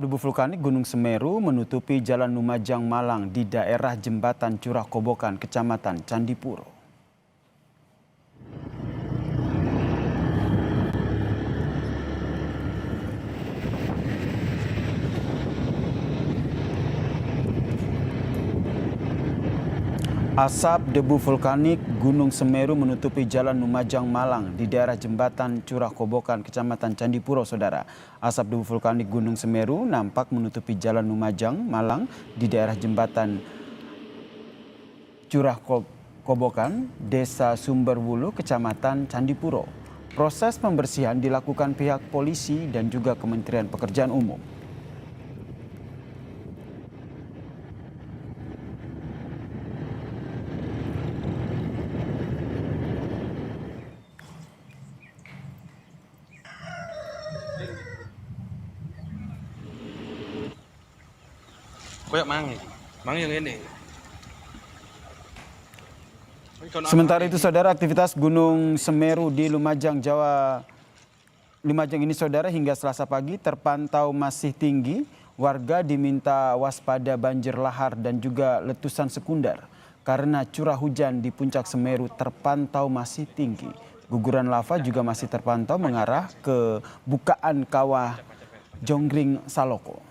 Debu vulkanik Gunung Semeru menutupi Jalan Lumajang Malang di daerah Jembatan Curah Kobokan, Kecamatan Candipuro. Asap debu vulkanik Gunung Semeru menutupi Jalan Lumajang Malang di daerah Jembatan Curah Kobokan, Kecamatan Candipuro, Saudara. Asap debu vulkanik Gunung Semeru nampak menutupi Jalan Lumajang Malang di daerah Jembatan Curah Kobokan, Desa Sumberwulu, Kecamatan Candipuro. Proses pembersihan dilakukan pihak polisi dan juga Kementerian Pekerjaan Umum. Koyak mang yang ini. Sementara itu, Saudara, aktivitas Gunung Semeru di Lumajang ini, Saudara, hingga Selasa pagi terpantau masih tinggi. Warga diminta waspada banjir lahar dan juga letusan sekunder karena curah hujan di puncak Semeru terpantau masih tinggi. Guguran lava juga masih terpantau mengarah ke bukaan kawah Jonggring Saloko.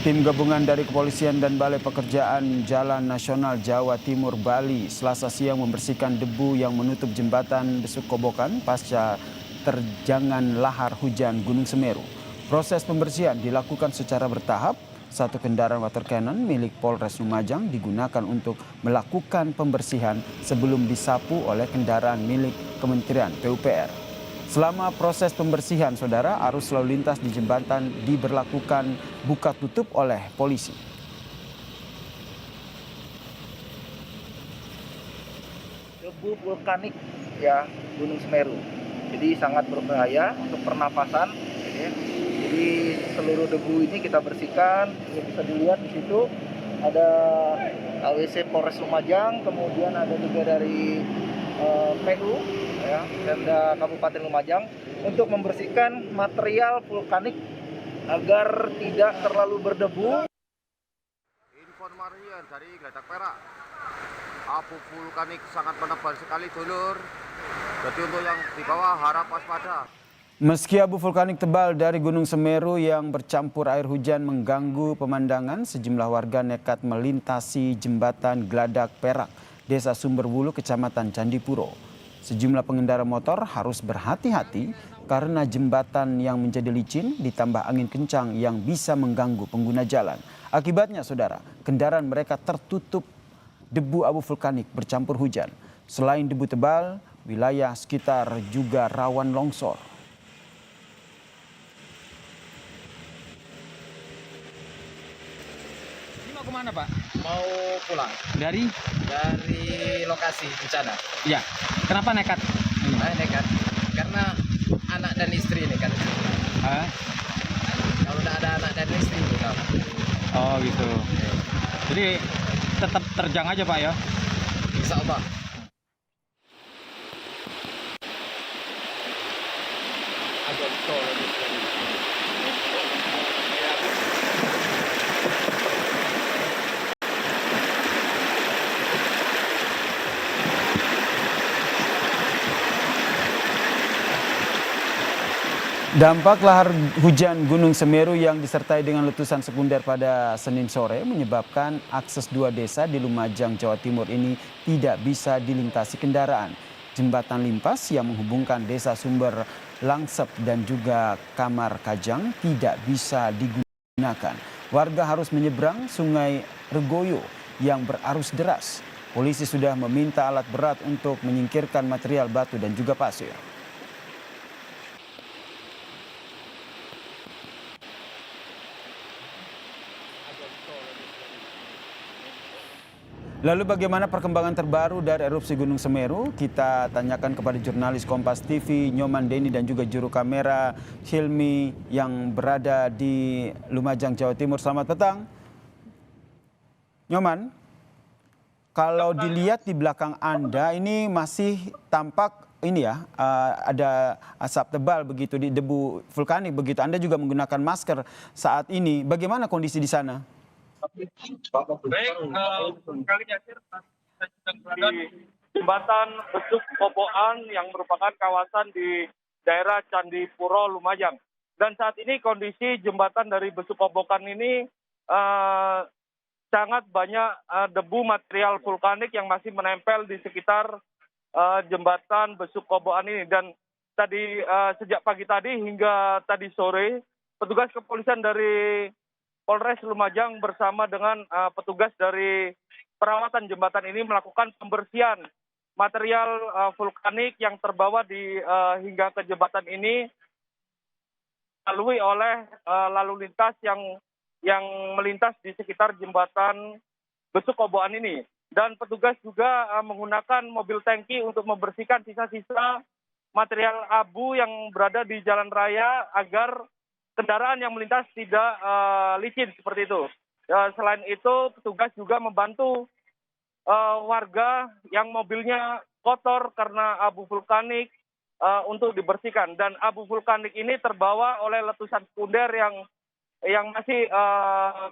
Tim gabungan dari Kepolisian dan Balai Pekerjaan Jalan Nasional Jawa Timur Bali Selasa siang membersihkan debu yang menutup jembatan Besuk Kobokan pasca terjangan lahar hujan Gunung Semeru. Proses pembersihan dilakukan secara bertahap. Satu kendaraan water cannon milik Polres Lumajang digunakan untuk melakukan pembersihan sebelum disapu oleh kendaraan milik Kementerian PUPR. Selama proses pembersihan, Saudara, arus lalu lintas di jembatan diberlakukan buka tutup oleh polisi. Debu vulkanik ya Gunung Semeru, jadi sangat berbahaya untuk pernapasan. Jadi seluruh debu ini kita bersihkan. Ini bisa dilihat di situ ada AWC Polres Lumajang, kemudian ada juga dari PU ya, Pemda Kabupaten Lumajang untuk membersihkan material vulkanik agar tidak terlalu berdebu. Informasi dari Geletak Perak, abu vulkanik sangat menebal sekali, dulur. Jadi untuk yang di bawah harap waspada. Meski abu vulkanik tebal dari Gunung Semeru yang bercampur air hujan mengganggu pemandangan, sejumlah warga nekat melintasi jembatan Geladak Perak, Desa Sumberwulu, Kecamatan Candipuro. Sejumlah pengendara motor harus berhati-hati karena jembatan yang menjadi licin ditambah angin kencang yang bisa mengganggu pengguna jalan. Akibatnya, Saudara, kendaraan mereka tertutup debu abu vulkanik bercampur hujan. Selain debu tebal, wilayah sekitar juga rawan longsor. Mau kemana, Pak? Mau pulang Dari? dari lokasi bencana. Ya. Kenapa nekat? Nekat karena anak dan istri ini kan. Kalau udah ada anak dan istri juga. Oh gitu. Jadi tetap terjang aja, Pak, ya? Insya Allah. Dampak lahar hujan Gunung Semeru yang disertai dengan letusan sekunder pada Senin sore menyebabkan akses dua desa di Lumajang, Jawa Timur ini tidak bisa dilintasi kendaraan. Jembatan limpas yang menghubungkan desa Sumber Langsep dan juga Kamar Kajang tidak bisa digunakan. Warga harus menyeberang Sungai Regoyo yang berarus deras. Polisi sudah meminta alat berat untuk menyingkirkan material batu dan juga pasir. Lalu bagaimana perkembangan terbaru dari erupsi Gunung Semeru? Kita tanyakan kepada jurnalis Kompas TV Nyoman Denny dan juga juru kamera Hilmi yang berada di Lumajang, Jawa Timur. Selamat petang, Nyoman. Kalau dilihat di belakang Anda ini masih tampak ini ya, ada asap tebal begitu di debu vulkanik begitu. Anda juga menggunakan masker saat ini. Bagaimana kondisi di sana? Baik, sekali Yasir, saya sedang berada di jembatan Besuk Koboan yang merupakan kawasan di daerah Candipuro, Lumajang. Dan saat ini kondisi jembatan dari Besuk Kobokan ini sangat banyak debu material vulkanik yang masih menempel di sekitar jembatan Besuk Koboan ini. Dan tadi sejak pagi tadi hingga tadi sore, petugas kepolisian dari Polres Lumajang bersama dengan petugas dari perawatan jembatan ini melakukan pembersihan material vulkanik yang terbawa hingga ke jembatan ini dilalui oleh lalu lintas yang melintas di sekitar jembatan Besuk Koboan ini. Dan petugas juga menggunakan mobil tangki untuk membersihkan sisa-sisa material abu yang berada di jalan raya agar kendaraan yang melintas tidak licin seperti itu. Selain itu, petugas juga membantu warga yang mobilnya kotor karena abu vulkanik untuk dibersihkan. Dan abu vulkanik ini terbawa oleh letusan sekunder yang masih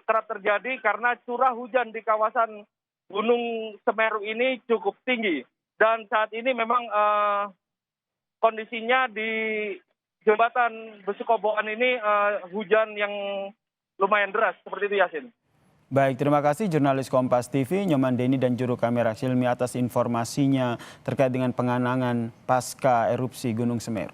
kerap terjadi karena curah hujan di kawasan Gunung Semeru ini cukup tinggi. Dan saat ini memang kondisinya di jembatan Besuk Koboan ini hujan yang lumayan deras seperti itu, Yasin. Baik, terima kasih jurnalis Kompas TV Nyoman Deni dan juru kamera Silmi atas informasinya terkait dengan penganangan pasca erupsi Gunung Semeru.